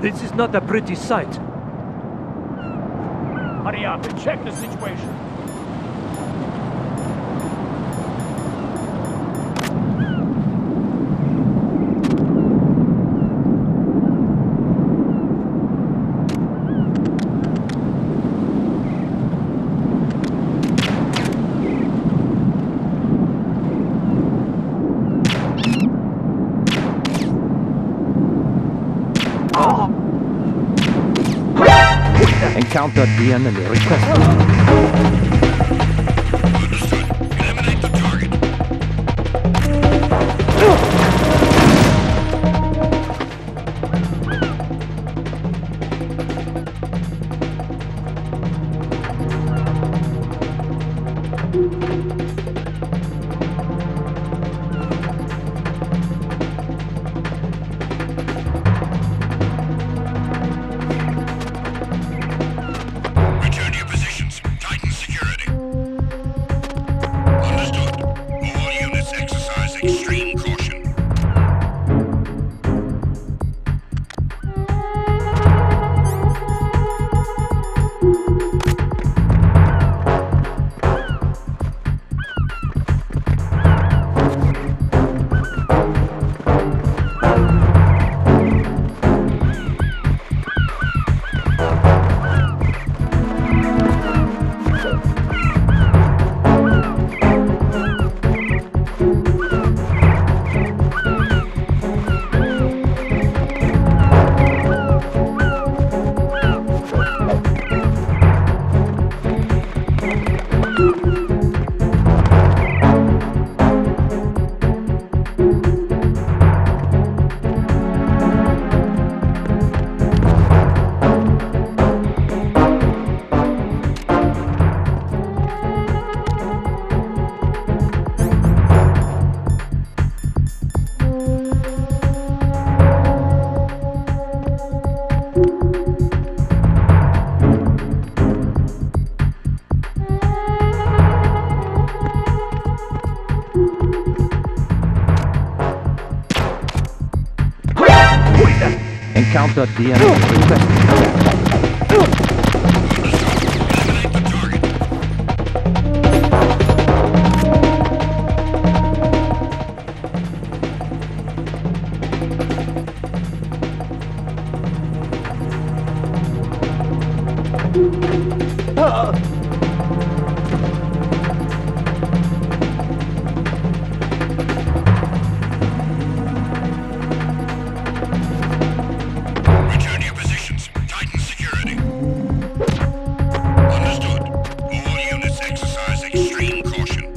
This is not a pretty sight. Hurry up and check the situation. Encountered the enemy. Request. Understood. Eliminate the target. Return to your positions. Tighten security. Understood. All units exercise extreme caution. Encountered the enemy. Request. Eliminate the target. Return to your positions. Tighten security. Understood. All units exercise extreme caution.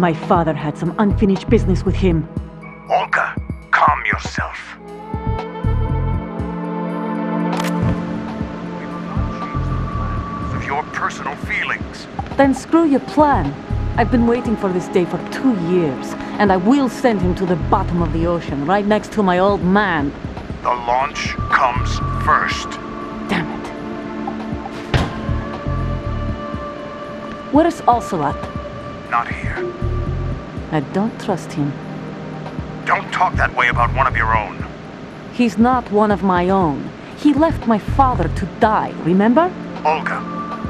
My father had some unfinished business with him. Olga, calm yourself. We will not change the plan because of your personal feelings. Then screw your plan. I've been waiting for this day for 2 years, and I will send him to the bottom of the ocean, right next to my old man. The launch comes first. Damn it. Where's Ocelot? Not here. I don't trust him. Don't talk that way about one of your own. He's not one of my own. He left my father to die, remember? Olga,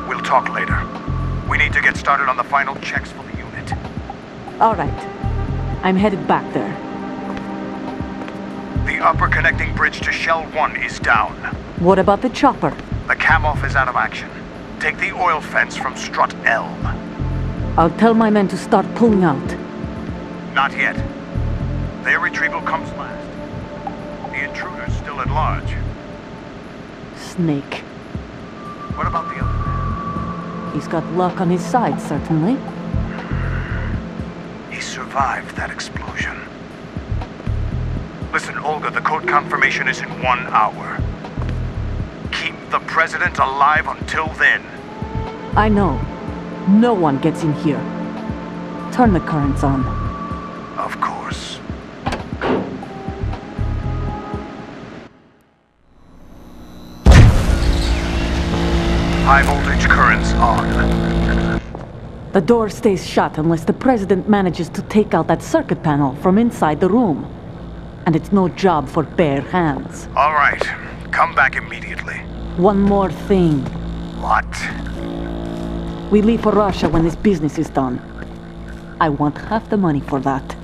we'll talk later. We need to get started on the final checks for the unit. All right. I'm headed back there. The upper connecting bridge to Shell 1 is down. What about the chopper? The cam-off is out of action. Take the oil fence from strut L. I'll tell my men to start pulling out. Not yet. Their retrieval comes last. The intruder's still at large. Snake. What about the other man? He's got luck on his side, certainly. He survived that explosion. Listen, Olga, the code confirmation is in 1 hour. Keep the president alive until then. I know. No one gets in here. Turn the currents on. Of course. High voltage currents on. The door stays shut unless the president manages to take out that circuit panel from inside the room. And it's no job for bare hands. All right. Come back immediately. One more thing. What? We leave for Russia when this business is done. I want half the money for that.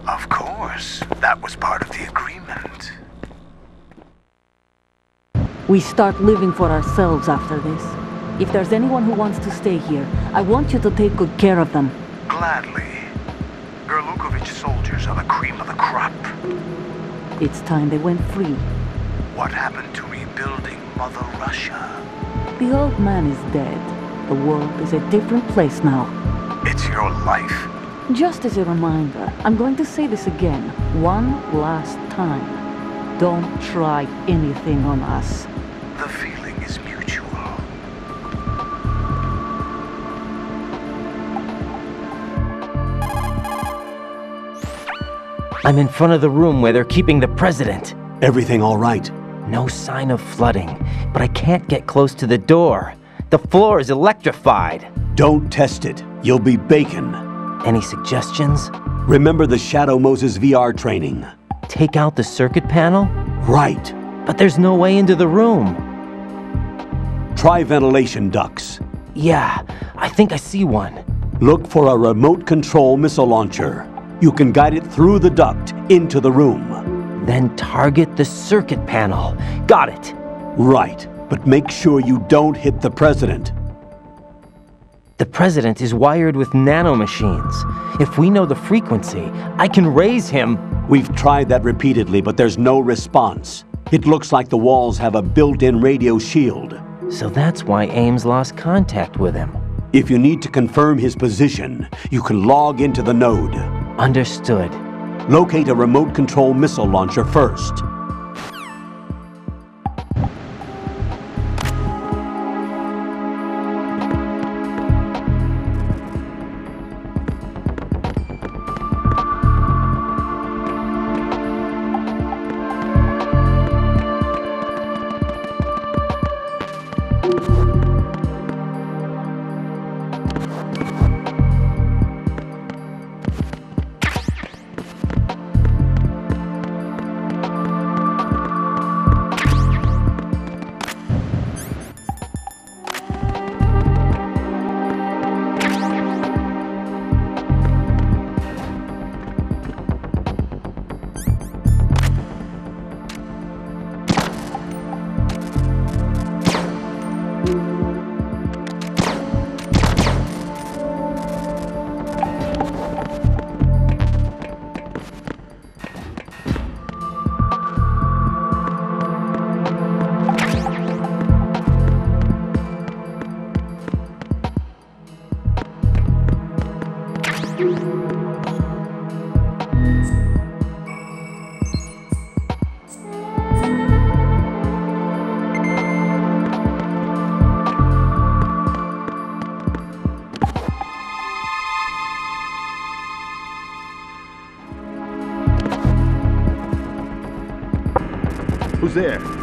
Of course. That was part of the agreement. We start living for ourselves after this. If there's anyone who wants to stay here, I want you to take good care of them. Gladly. Gerlukovich soldiers are the cream of the crop. It's time they went free. What happened to rebuilding Mother Russia? The old man is dead. The world is a different place now. It's your life. Just as a reminder, I'm going to say this again, one last time. Don't try anything on us. The feeling is mutual. I'm in front of the room where they're keeping the president. Everything all right? No sign of flooding, but I can't get close to the door. The floor is electrified. Don't test it. You'll be bacon. Any suggestions? Remember the Shadow Moses VR training. Take out the circuit panel? Right. But there's no way into the room. Try ventilation ducts. Yeah, I think I see one. Look for a remote control missile launcher. You can guide it through the duct into the room. Then target the circuit panel. Got it. Right, but make sure you don't hit the president. The president is wired with nanomachines. If we know the frequency, I can raise him. We've tried that repeatedly, but there's no response. It looks like the walls have a built-in radio shield. So that's why Ames lost contact with him. If you need to confirm his position, you can log into the node. Understood. Locate a remote control missile launcher first. Who's there?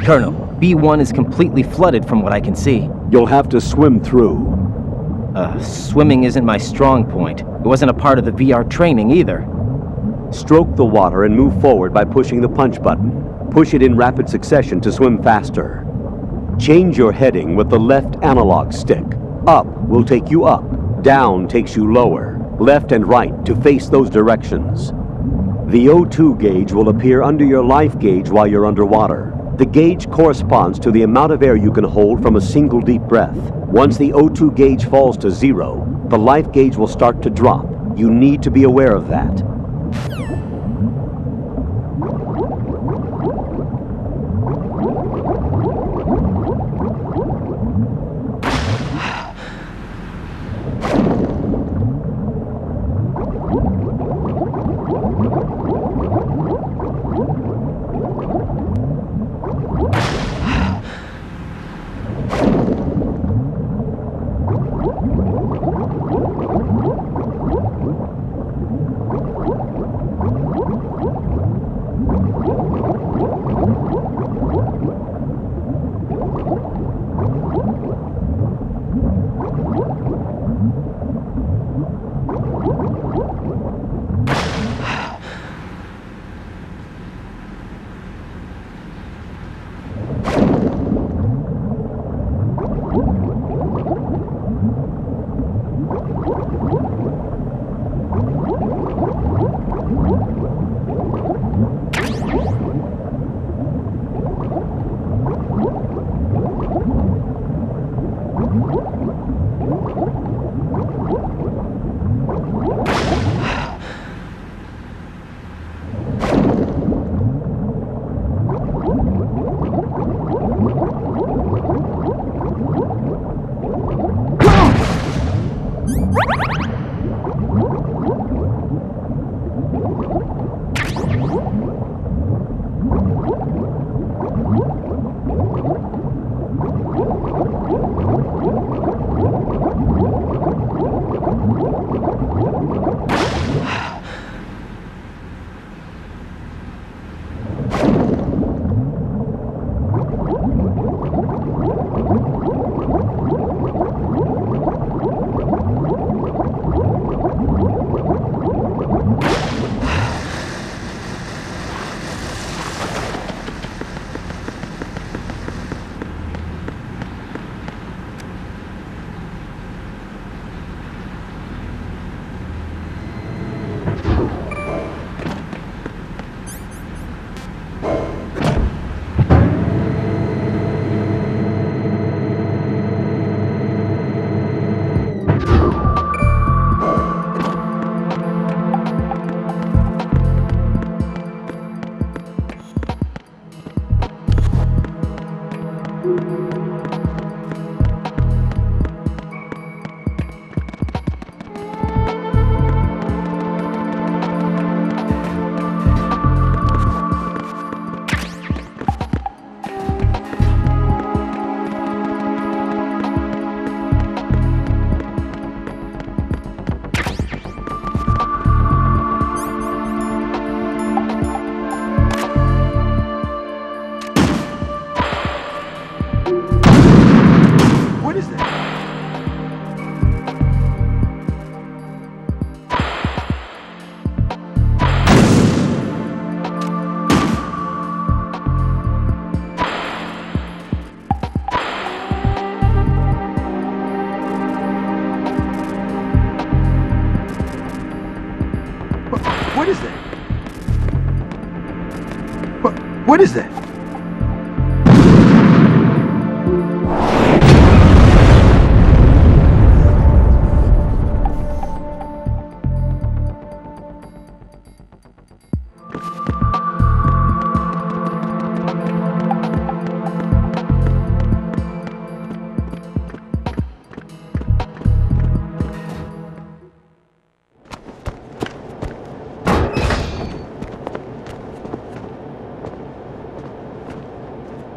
Colonel, B1 is completely flooded from what I can see. You'll have to swim through. Swimming isn't my strong point. It wasn't a part of the VR training either. Stroke the water and move forward by pushing the punch button. Push it in rapid succession to swim faster. Change your heading with the left analog stick. Up will take you up. Down takes you lower. Left and right to face those directions. The O2 gauge will appear under your life gauge while you're underwater. The gauge corresponds to the amount of air you can hold from a single deep breath. Once the O2 gauge falls to 0, the life gauge will start to drop. You need to be aware of that. What is that?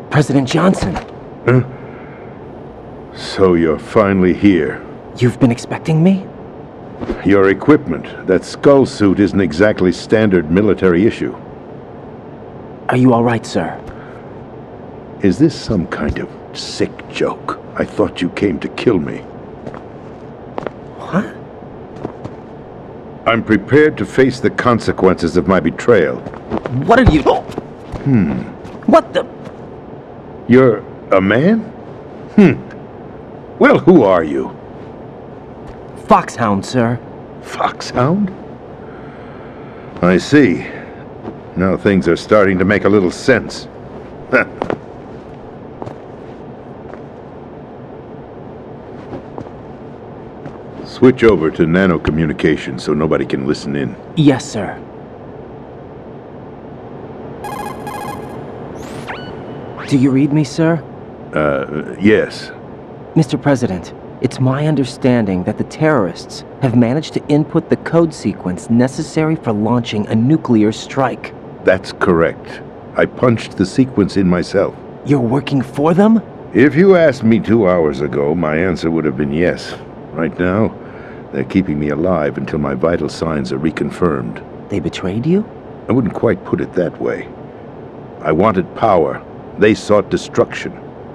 President Johnson. Huh? So you're finally here. You've been expecting me? Your equipment, that skull suit, isn't exactly standard military issue. Are you all right, sir? Is this some kind of sick joke? I thought you came to kill me. What? I'm prepared to face the consequences of my betrayal. What are you... What the... You're a man? Well, who are you? Foxhound, sir. Foxhound? I see. Now things are starting to make a little sense. Switch over to nano communication so nobody can listen in. Yes, sir. Do you read me, sir? Yes. Mr. President, it's my understanding that the terrorists have managed to input the code sequence necessary for launching a nuclear strike. That's correct. I punched the sequence in myself. You're working for them? If you asked me 2 hours ago, my answer would have been yes. Right now, they're keeping me alive until my vital signs are reconfirmed. They betrayed you? I wouldn't quite put it that way. I wanted power. They sought destruction.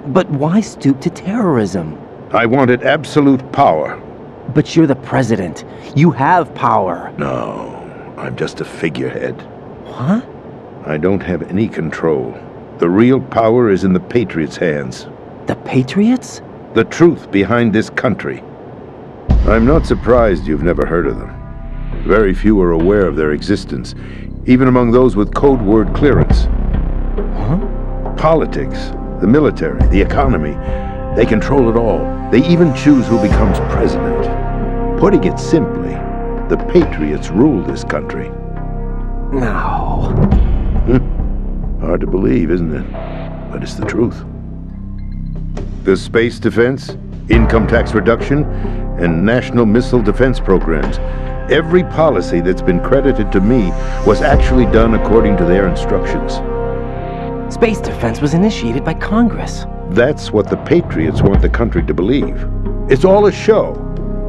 But why stoop to terrorism? I wanted absolute power. But you're the president. You have power. No, I'm just a figurehead. What? I don't have any control. The real power is in the Patriots' hands. The Patriots? The truth behind this country. I'm not surprised you've never heard of them. Very few are aware of their existence, even among those with code word clearance. Huh? Politics, the military, the economy, they control it all. They even choose who becomes president. Putting it simply, the Patriots rule this country. No. Hard to believe, isn't it? But it's the truth. The space defense, income tax reduction, and national missile defense programs. Every policy that's been credited to me was actually done according to their instructions. Space defense was initiated by Congress. That's what the Patriots want the country to believe. It's all a show.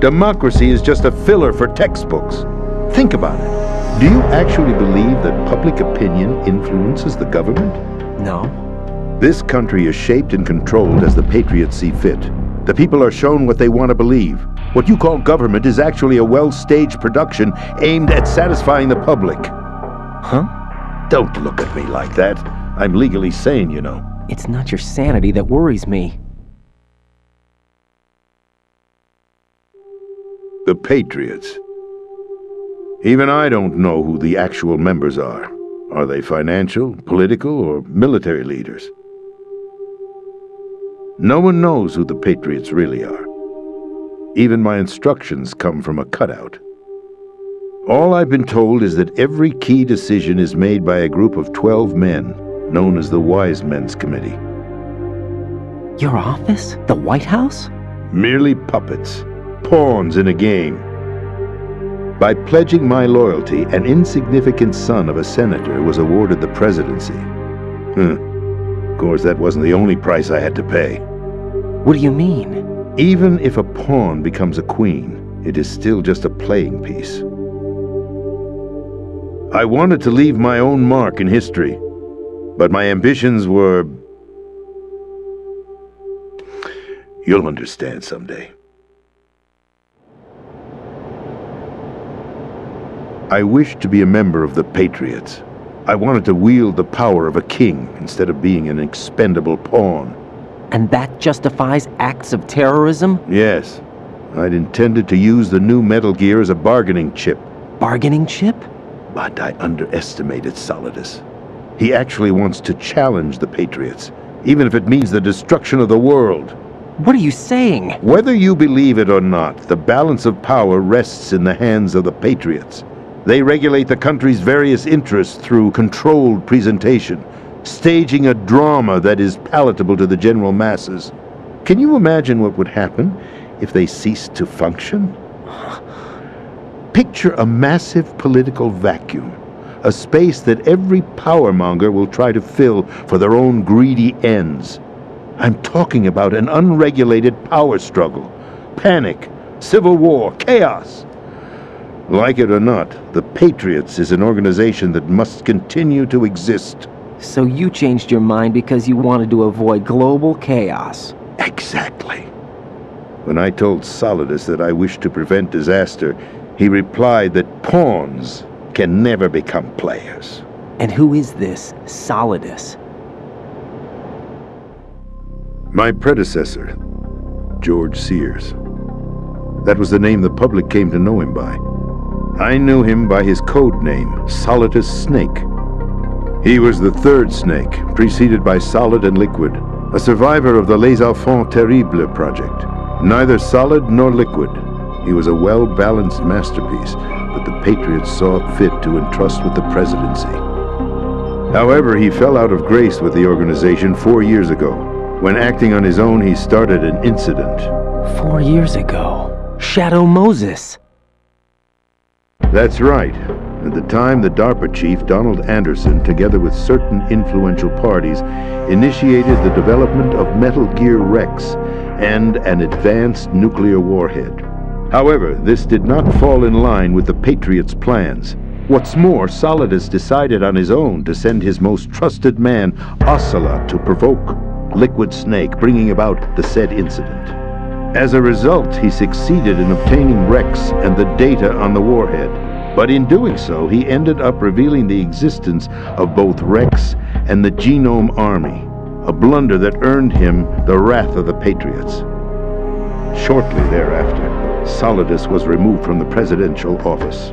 Democracy is just a filler for textbooks. Think about it. Do you actually believe that public opinion influences the government? No. This country is shaped and controlled as the Patriots see fit. The people are shown what they want to believe. What you call government is actually a well-staged production aimed at satisfying the public. Huh? Don't look at me like that. I'm legally sane, you know. It's not your sanity that worries me. The Patriots. Even I don't know who the actual members are. Are they financial, political, or military leaders? No one knows who the Patriots really are. Even my instructions come from a cutout. All I've been told is that every key decision is made by a group of 12 men, known as the Wise Men's Committee. Your office? The White House? Merely puppets, pawns in a game. By pledging my loyalty, an insignificant son of a senator was awarded the presidency. Of course, that wasn't the only price I had to pay. What do you mean? Even if a pawn becomes a queen, it is still just a playing piece. I wanted to leave my own mark in history, but my ambitions were... You'll understand someday. I wished to be a member of the Patriots. I wanted to wield the power of a king instead of being an expendable pawn. And that justifies acts of terrorism? Yes. I'd intended to use the new Metal Gear as a bargaining chip. Bargaining chip? But I underestimated Solidus. He actually wants to challenge the Patriots, even if it means the destruction of the world. What are you saying? Whether you believe it or not, the balance of power rests in the hands of the Patriots. They regulate the country's various interests through controlled presentation, staging a drama that is palatable to the general masses. Can you imagine what would happen if they ceased to function? Picture a massive political vacuum, a space that every powermonger will try to fill for their own greedy ends. I'm talking about an unregulated power struggle, panic, civil war, chaos. Like it or not, the Patriots is an organization that must continue to exist. So you changed your mind because you wanted to avoid global chaos. Exactly. When I told Solidus that I wished to prevent disaster, he replied that pawns can never become players. And who is this Solidus? My predecessor, George Sears. That was the name the public came to know him by. I knew him by his code name, Solidus Snake. He was the third snake, preceded by Solid and Liquid, a survivor of the Les Enfants Terribles project. Neither solid nor liquid, he was a well-balanced masterpiece that the Patriots saw fit to entrust with the presidency. However, he fell out of grace with the organization 4 years ago. When acting on his own, he started an incident. 4 years ago. Shadow Moses. That's right. At the time, the DARPA chief, Donald Anderson, together with certain influential parties, initiated the development of Metal Gear Rex and an advanced nuclear warhead. However, this did not fall in line with the Patriots' plans. What's more, Solidus decided on his own to send his most trusted man, Ocelot, to provoke Liquid Snake, bringing about the said incident. As a result, he succeeded in obtaining Rex and the data on the warhead. But in doing so, he ended up revealing the existence of both Rex and the Genome Army, a blunder that earned him the wrath of the Patriots. Shortly thereafter, Solidus was removed from the presidential office.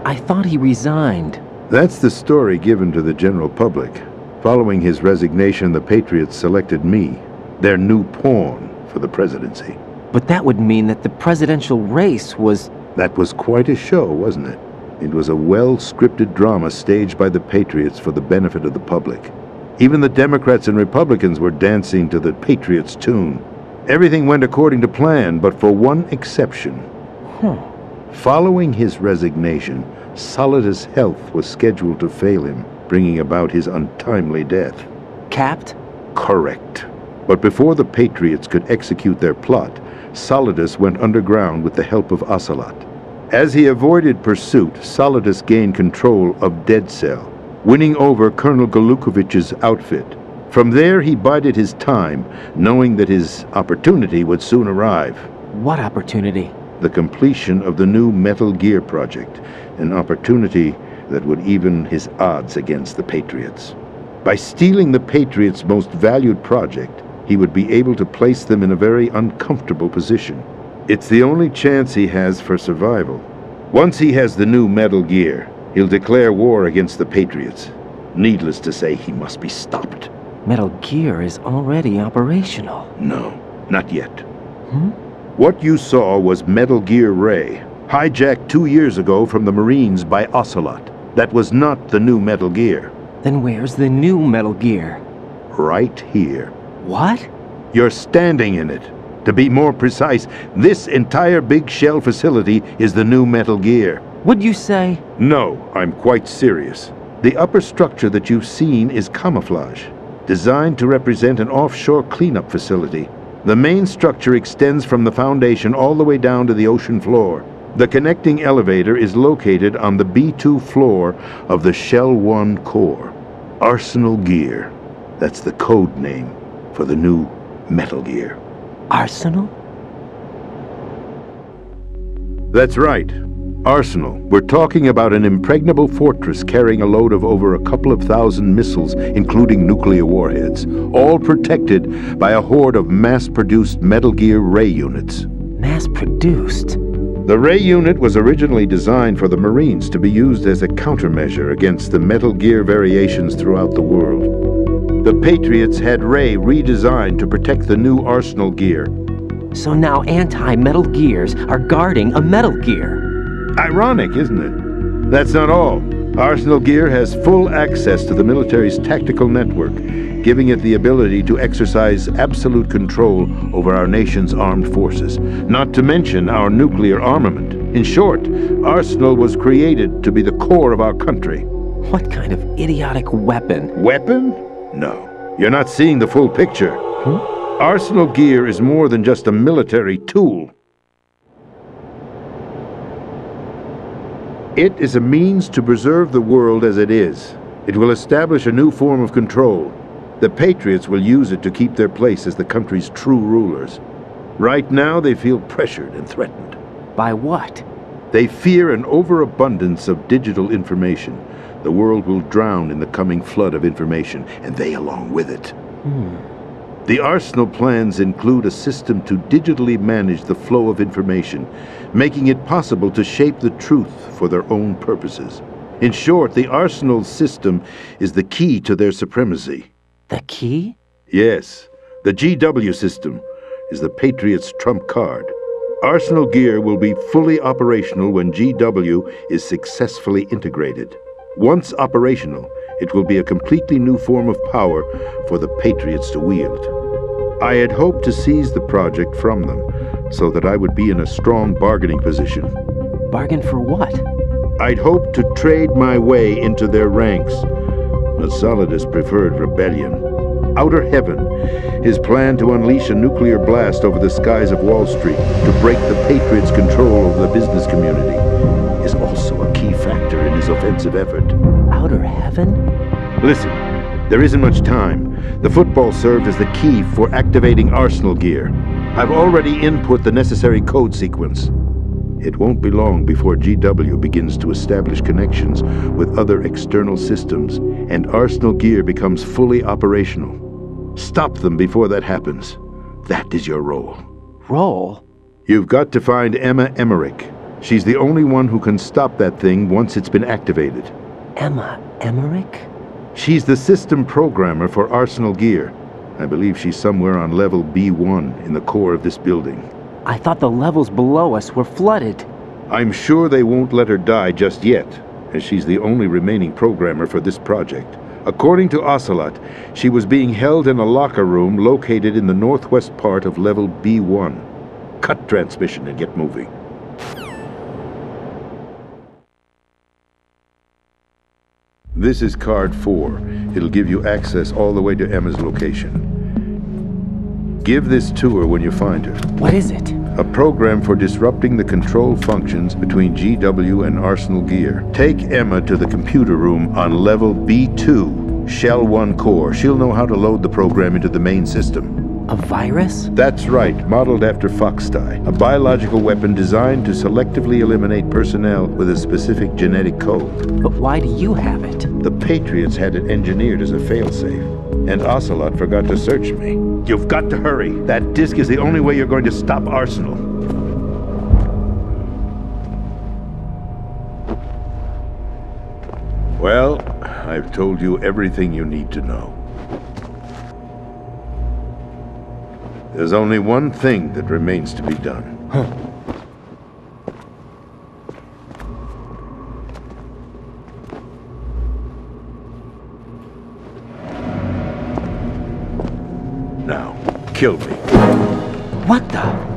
I thought he resigned. That's the story given to the general public. Following his resignation, the Patriots selected me, their new pawn, for the presidency. But that would mean that the presidential race was... That was quite a show, wasn't it? It was a well-scripted drama staged by the Patriots for the benefit of the public. Even the Democrats and Republicans were dancing to the Patriots' tune. Everything went according to plan, but for one exception. Following his resignation, Solidus' health was scheduled to fail him, bringing about his untimely death. Capped? Correct. But before the Patriots could execute their plot, Solidus went underground with the help of Ocelot. As he avoided pursuit, Solidus gained control of Dead Cell, winning over Colonel Golukovich's outfit. From there, he bided his time, knowing that his opportunity would soon arrive. What opportunity? The completion of the new Metal Gear project, an opportunity that would even his odds against the Patriots. By stealing the Patriots' most valued project, he would be able to place them in a very uncomfortable position. It's the only chance he has for survival. Once he has the new Metal Gear, he'll declare war against the Patriots. Needless to say, he must be stopped. Metal Gear is already operational. No, not yet. What you saw was Metal Gear Ray, hijacked 2 years ago from the Marines by Ocelot. That was not the new Metal Gear. Then where's the new Metal Gear? Right here. What? You're standing in it. To be more precise, this entire big shell facility is the new Metal Gear. What'd you say? No, I'm quite serious. The upper structure that you've seen is camouflage, designed to represent an offshore cleanup facility. The main structure extends from the foundation all the way down to the ocean floor. The connecting elevator is located on the B2 floor of the Shell 1 core. Arsenal Gear. That's the code name for the new Metal Gear. Arsenal? That's right. Arsenal. We're talking about an impregnable fortress carrying a load of over a couple of thousand missiles, including nuclear warheads, all protected by a horde of mass-produced Metal Gear Ray units. Mass-produced? The Ray unit was originally designed for the Marines to be used as a countermeasure against the Metal Gear variations throughout the world. The Patriots had Ray redesigned to protect the new Arsenal gear. So now anti-Metal Gears are guarding a Metal Gear. Ironic, isn't it? That's not all. Arsenal Gear has full access to the military's tactical network, giving it the ability to exercise absolute control over our nation's armed forces, not to mention our nuclear armament. In short, Arsenal was created to be the core of our country. What kind of idiotic weapon? Weapon? No. You're not seeing the full picture. Arsenal Gear is more than just a military tool. It is a means to preserve the world as it is. It will establish a new form of control. The Patriots will use it to keep their place as the country's true rulers. Right now, they feel pressured and threatened. By what? They fear an overabundance of digital information. The world will drown in the coming flood of information, and they along with it. The Arsenal plans include a system to digitally manage the flow of information, making it possible to shape the truth for their own purposes. In short, the Arsenal system is the key to their supremacy. The key? Yes, the GW system is the Patriots' trump card. Arsenal Gear will be fully operational when GW is successfully integrated. Once operational, it will be a completely new form of power for the Patriots to wield. I had hoped to seize the project from them, so that I would be in a strong bargaining position. Bargain for what? I'd hoped to trade my way into their ranks. But Solidus preferred rebellion. Outer Heaven, his plan to unleash a nuclear blast over the skies of Wall Street to break the Patriots' control over the business community, is also a key factor in his offensive effort. Outer Heaven? Listen, there isn't much time. The football served as the key for activating Arsenal Gear. I've already input the necessary code sequence. It won't be long before GW begins to establish connections with other external systems, and Arsenal Gear becomes fully operational. Stop them before that happens. That is your role. Role? You've got to find Emma Emmerich. She's the only one who can stop that thing once it's been activated. Emma Emmerich? She's the system programmer for Arsenal Gear. I believe she's somewhere on level B1 in the core of this building. I thought the levels below us were flooded. I'm sure they won't let her die just yet, as she's the only remaining programmer for this project. According to Ocelot, she was being held in a locker room located in the northwest part of level B1. Cut transmission and get moving. This is card 4. It'll give you access all the way to Emma's location. Give this to her when you find her. What is it? A program for disrupting the control functions between GW and Arsenal Gear. Take Emma to the computer room on level B2, Shell 1 core. She'll know how to load the program into the main system. A virus? That's right, modeled after Foxdie, a biological weapon designed to selectively eliminate personnel with a specific genetic code. But why do you have it? The Patriots had it engineered as a failsafe, and Ocelot forgot to search me. You've got to hurry. That disk is the only way you're going to stop Arsenal. Well, I've told you everything you need to know. There's only one thing that remains to be done. Now, kill me. What the?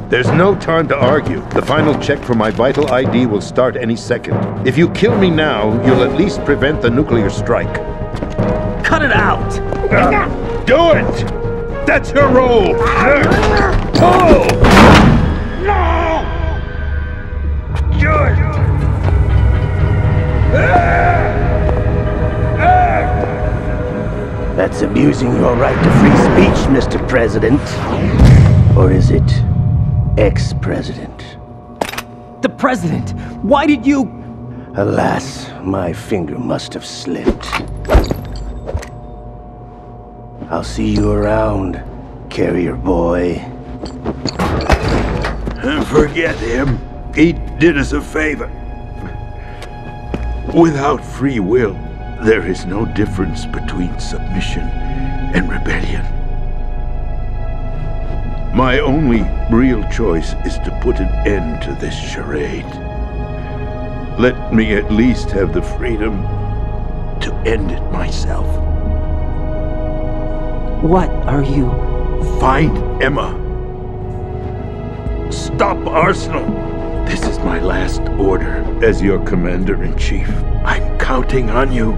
There's no time to argue. The final check for my vital ID will start any second. If you kill me now, you'll at least prevent the nuclear strike. Cut it out! Do it! That's your role! Pull! No! Do it! That's abusing your right to free speech, Mr. President. Or is it ex-president? The president! Why did you... Alas, my finger must have slipped. I'll see you around, carrier boy. Forget him. He did us a favor. Without free will, there is no difference between submission and rebellion. My only real choice is to put an end to this charade. Let me at least have the freedom to end it myself. What are you? Find Emma. Stop Arsenal. This is my last order as your commander-in-chief. I'm counting on you.